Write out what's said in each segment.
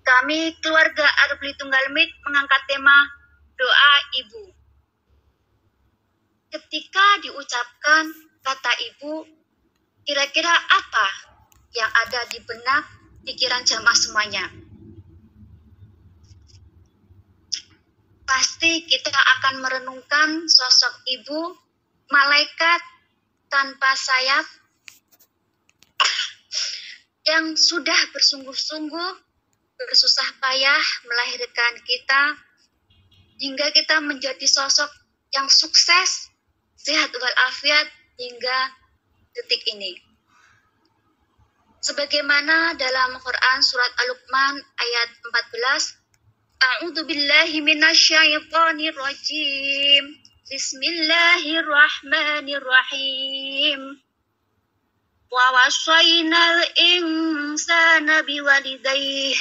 Kami keluarga Arbli Tunggal Mit mengangkat tema doa ibu. Ketika diucapkan kata ibu, kira-kira apa yang ada di benak pikiran jamaah semuanya? Pasti kita akan merenungkan sosok ibu, malaikat tanpa sayap, yang sudah bersungguh-sungguh, bersusah payah melahirkan kita, hingga kita menjadi sosok yang sukses, sehat walafiat hingga detik ini. Sebagaimana dalam Quran surat Al-Luqman ayat 14, A'udzu billahi minasyaitonir rajim. Bismillahirrahmanirrahim. Wa wasainal insana biwalidayhi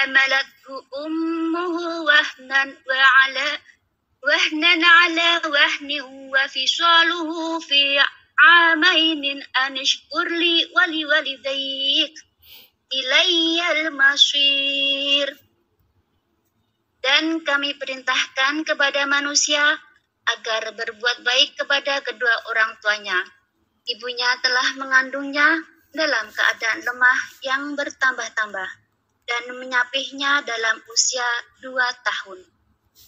amalathu ummuhu wahnan ala wahnin wa fisaluhu fi amainin anishkurli waliwalidayk ilayyal masir. Dan kami perintahkan kepada manusia agar berbuat baik kepada kedua orang tuanya. Ibunya telah mengandungnya dalam keadaan lemah yang bertambah-tambah dan menyapihnya dalam usia 2 tahun.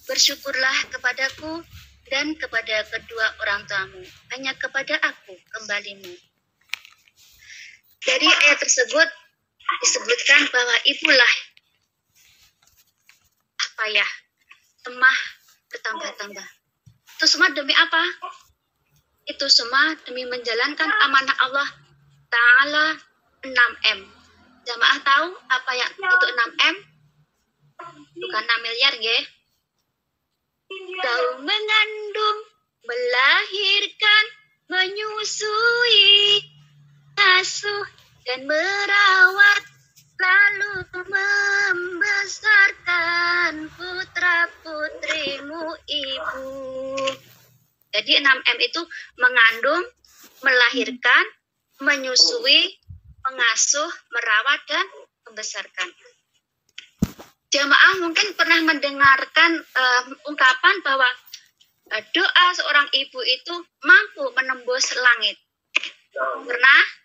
Bersyukurlah kepadaku dan kepada kedua orang tuamu, hanya kepada aku kembalimu. Dari ayat tersebut disebutkan bahwa ibulah lemah bertambah-tambah. Itu semua demi apa? Itu semua demi menjalankan amanah Allah Ta'ala 6M. Jamaah tahu apa yang itu 6M? Bukan 6 miliar, ya. Tahu mengandung, melahirkan, menyusui, asuh, dan merawat, lalu membesarkan putra-putrimu ibu. Jadi 6M itu mengandung, melahirkan, menyusui, mengasuh, merawat, dan membesarkan. Jamaah mungkin pernah mendengarkan ungkapan bahwa doa seorang ibu itu mampu menembus langit. Pernah?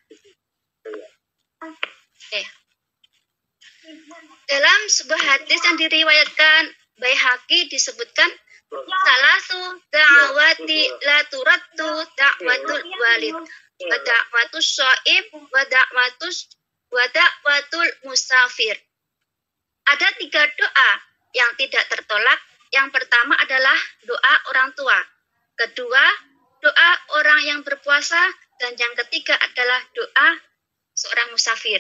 Dalam sebuah hadis yang diriwayatkan Baihaqi disebutkan salasu da'awati la turaddu da'watul walid wa da'watus shaib wa da'watul musafir. Ada 3 doa yang tidak tertolak. Yang pertama adalah doa orang tua. Kedua, doa orang yang berpuasa. Dan yang ketiga adalah doa seorang musafir.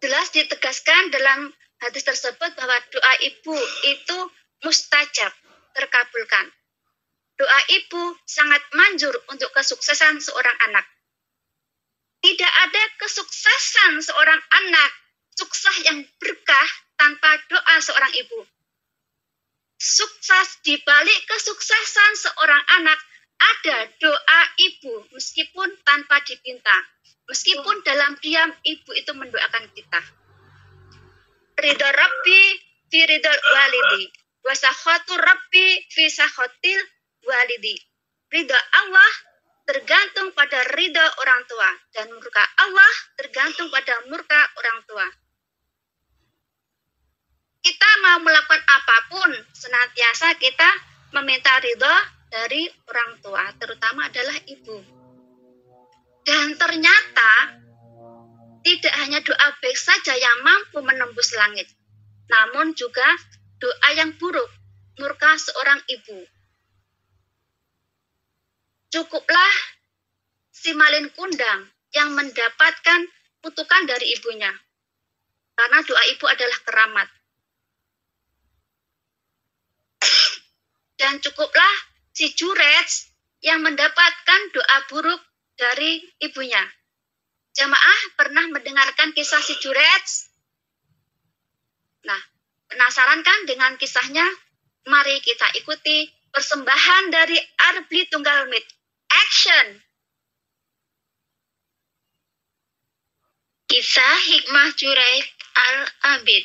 Jelas ditegaskan dalam hadis tersebut bahwa doa ibu itu mustajab, terkabulkan. Doa ibu sangat manjur untuk kesuksesan seorang anak. Tidak ada kesuksesan seorang anak, sukses yang berkah tanpa doa seorang ibu. Sukses di balik kesuksesan seorang anak ada doa ibu, meskipun tanpa dipinta. Meskipun dalam diam, ibu itu mendoakan kita. Ridho Rabbi fi ridhol walidi, wa sakhatu Rabbi fi sakhatil walidi. Ridho Allah tergantung pada ridho orang tua, dan murka Allah tergantung pada murka orang tua. Kita mau melakukan apapun, senantiasa kita meminta ridho dari orang tua, terutama adalah ibu. Dan ternyata tidak hanya doa baik saja yang mampu menembus langit, namun juga doa yang buruk, murka seorang ibu. Cukuplah si malin kundang yang mendapatkan kutukan dari ibunya, karena doa ibu adalah keramat. Dan cukuplah si Jurets yang mendapatkan doa buruk dari ibunya. Jamaah pernah mendengarkan kisah si Jurets? Nah, penasaran kan dengan kisahnya? Mari kita ikuti persembahan dari Arbli Tunggal Mit. Action! Kisah hikmah Jurets Al-Abid.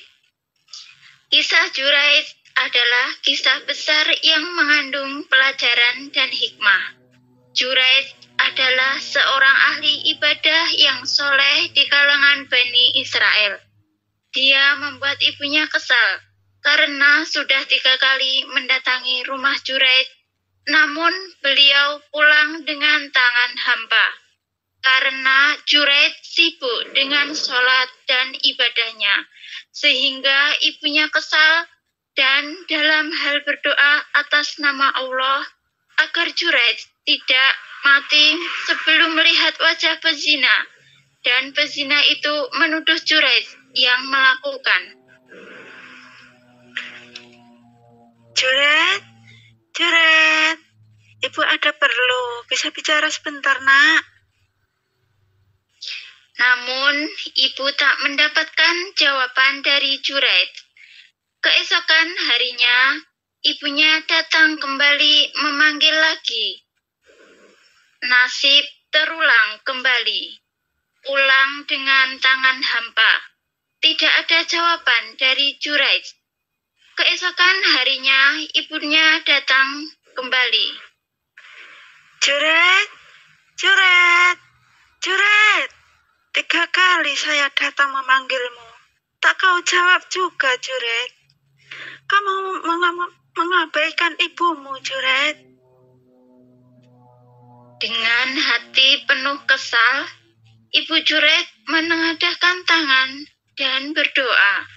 Kisah Juraij adalah kisah besar yang mengandung pelajaran dan hikmah. Juraij adalah seorang ahli ibadah yang soleh di kalangan Bani Israel. Dia membuat ibunya kesal karena sudah 3 kali mendatangi rumah Juraij, namun beliau pulang dengan tangan hampa. Karena Juraij sibuk dengan sholat dan ibadahnya, sehingga ibunya kesal dan dalam hal berdoa atas nama Allah agar Juraij tidak mati sebelum melihat wajah pezina, dan pezina itu menuduh Juraij yang melakukan. Juraij, ibu ada perlu, bisa bicara sebentar, nak? Namun, ibu tak mendapatkan jawaban dari Juraij. Keesokan harinya, ibunya datang kembali memanggil lagi. Nasib terulang kembali. Pulang dengan tangan hampa. Tidak ada jawaban dari Juraij. Keesokan harinya, ibunya datang kembali. Juraij, 3 kali saya datang memanggilmu. Tak kau jawab juga, Juraij. Kamu mengabaikan ibumu, Juraij. Dengan hati penuh kesal, Ibu Juraij menengadahkan tangan dan berdoa.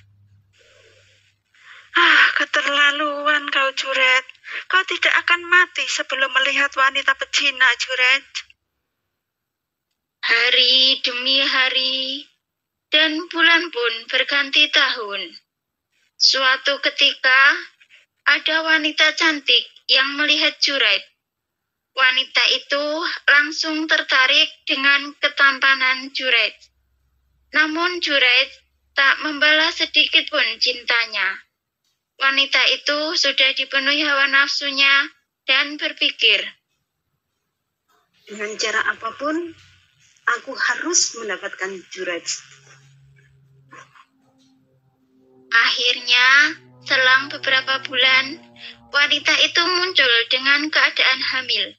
Keterlaluan kau, Juraij. Kau tidak akan mati sebelum melihat wanita pezina, Juraij. Hari demi hari dan bulan pun berganti tahun. Suatu ketika, ada wanita cantik yang melihat Juraij. Wanita itu langsung tertarik dengan ketampanan Juraij. Namun Juraij tak membalas sedikit pun cintanya. Wanita itu sudah dipenuhi hawa nafsunya dan berpikir, dengan cara apapun, aku harus mendapatkan Juraij. Akhirnya, selang beberapa bulan, wanita itu muncul dengan keadaan hamil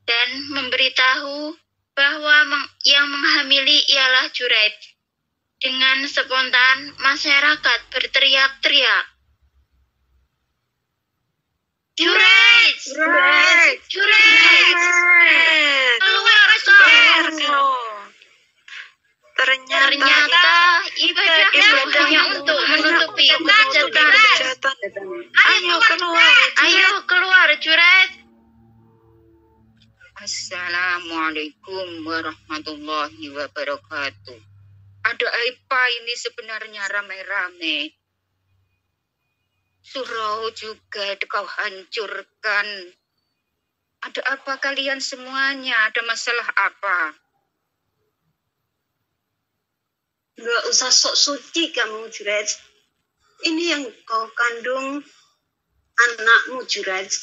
dan memberitahu bahwa yang menghamili ialah Juraij. Dengan spontan, masyarakat berteriak-teriak, Juraij! Juraij! Juraij! Keluar kau! Ternyata ibadahmu hanya untuk menutupi kejahatan. Ayo keluar, Juraij! Assalamualaikum warahmatullahi wabarakatuh. Ada apa ini sebenarnya ramai-ramai? Surau juga kau hancurkan. Ada apa kalian semuanya? Ada masalah apa? Nggak usah sok suci kamu, Juraij. Ini yang kau kandung anakmu, Juraij.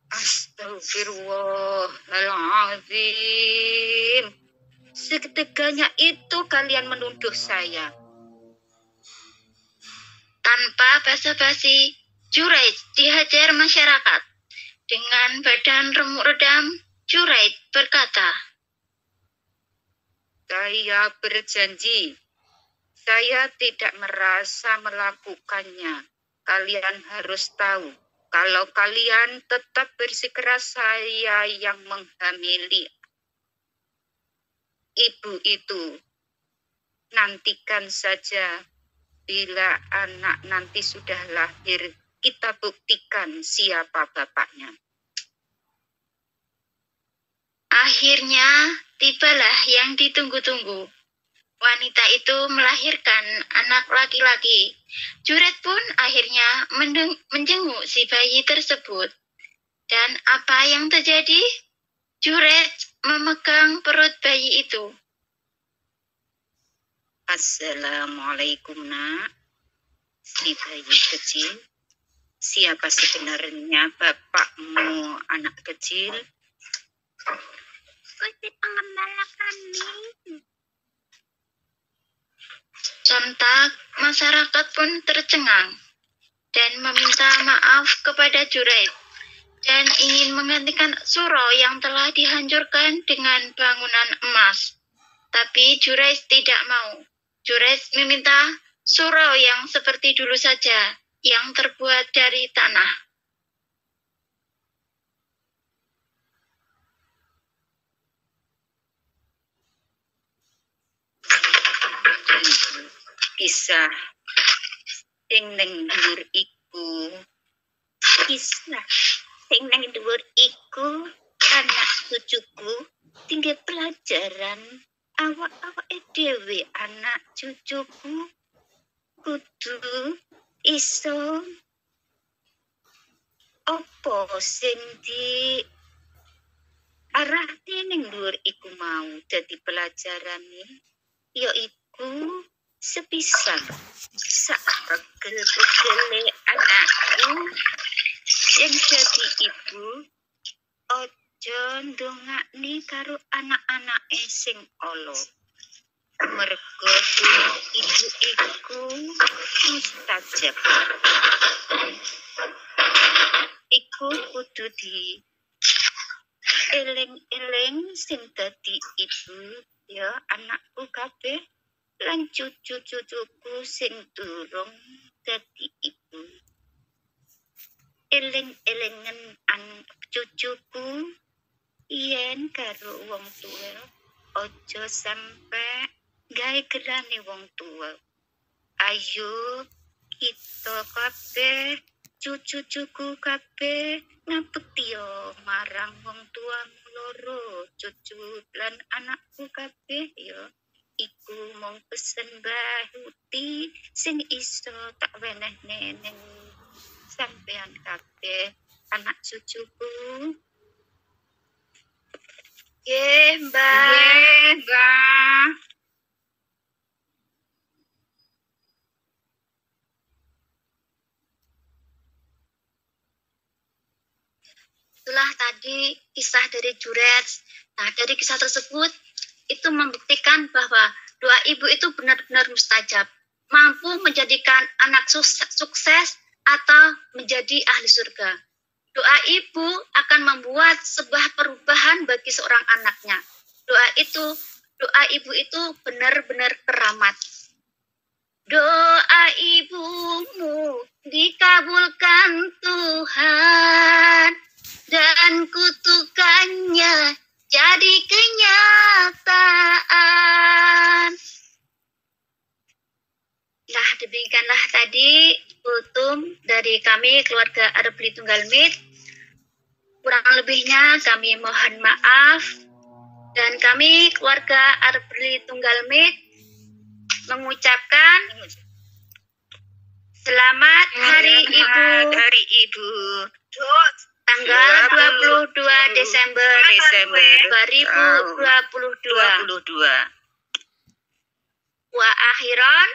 Astagfirullahaladzim. Seketiganya itu kalian menuduh saya. Tanpa basa-basi, Juraij dihajar masyarakat. Dengan badan remuk redam, Juraij berkata, Saya berjanji, saya tidak merasa melakukannya. Kalian harus tahu, kalau kalian tetap bersikeras saya yang menghamili ibu itu. Nantikan saja, bila anak nanti sudah lahir, kita buktikan siapa bapaknya. Akhirnya, tibalah yang ditunggu-tunggu. Wanita itu melahirkan anak laki-laki. Juraij pun akhirnya menjenguk si bayi tersebut. Dan apa yang terjadi? Juraij memegang perut bayi itu. Assalamualaikum, nak. Si bayi kecil, siapa sebenarnya bapakmu, anak kecil? Gusti Penggembala kami. Sontak masyarakat pun tercengang dan meminta maaf kepada Juraid dan ingin menggantikan surau yang telah dihancurkan dengan bangunan emas. Tapi Juraid tidak mau. Juraid meminta surau yang seperti dulu saja, yang terbuat dari tanah. Kisah sing ning dhuwur iku. Kisah sing ning dhuwur iku anak cucuku tinggal pelajaran awak-awake dhewe anak cucuku kudu iso opo sing di arahne ning dhuwur iku mau dadi pelajarane yaiku sepisan sak pegel-pegele anakku yang jadi ibu ojo ndongakne karo anak-anake sing ala mergo ibu iku mustajab iku kudu di eling-eling sing dadi ibu ya anakku kabeh lan cucu-cucuku sing durung dadi ibu. Eling-elingan cucuku yen karo wong tuwa ojo sampe gawe gerane wong tuwa. Ayo kita kabeh cucu-cucuku kabeh ngabekti yo marang wong tuamu loro cucu lan anakku kabeh yo. Iku mung pesen bahuti sing iso tak wenehne ning sampean kabeh anak cucuku. Nggih, Mbak. Itulah tadi kisah dari Juraid. Nah, dari kisah tersebut itu membuktikan bahwa doa ibu itu benar-benar mustajab, mampu menjadikan anak sukses atau menjadi ahli surga. Doa ibu akan membuat sebuah perubahan bagi seorang anaknya. Doa ibu itu benar-benar keramat. Doa ibumu dikabulkan Tuhan dan kutukannya jadi kenyataan. Nah, demikianlah tadi kultum dari kami keluarga Arbli Tunggal Mit. Kurang lebihnya kami mohon maaf. Dan kami keluarga Arbli Tunggal Mit mengucapkan selamat Hari Ibu. Hari Ibu. Tanggal 22 Desember 2022. Wa akhiran.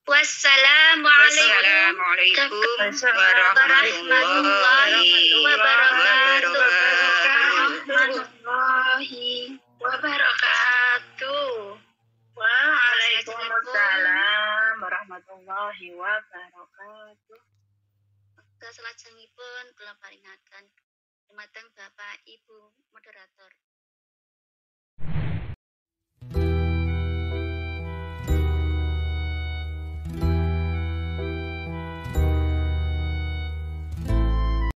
Wassalamualaikum warahmatullahi wabarakatuh. Waalaikumsalam warahmatullahi wabarakatuh. Salajengipun kula paringaken dumateng Bapak Ibu moderator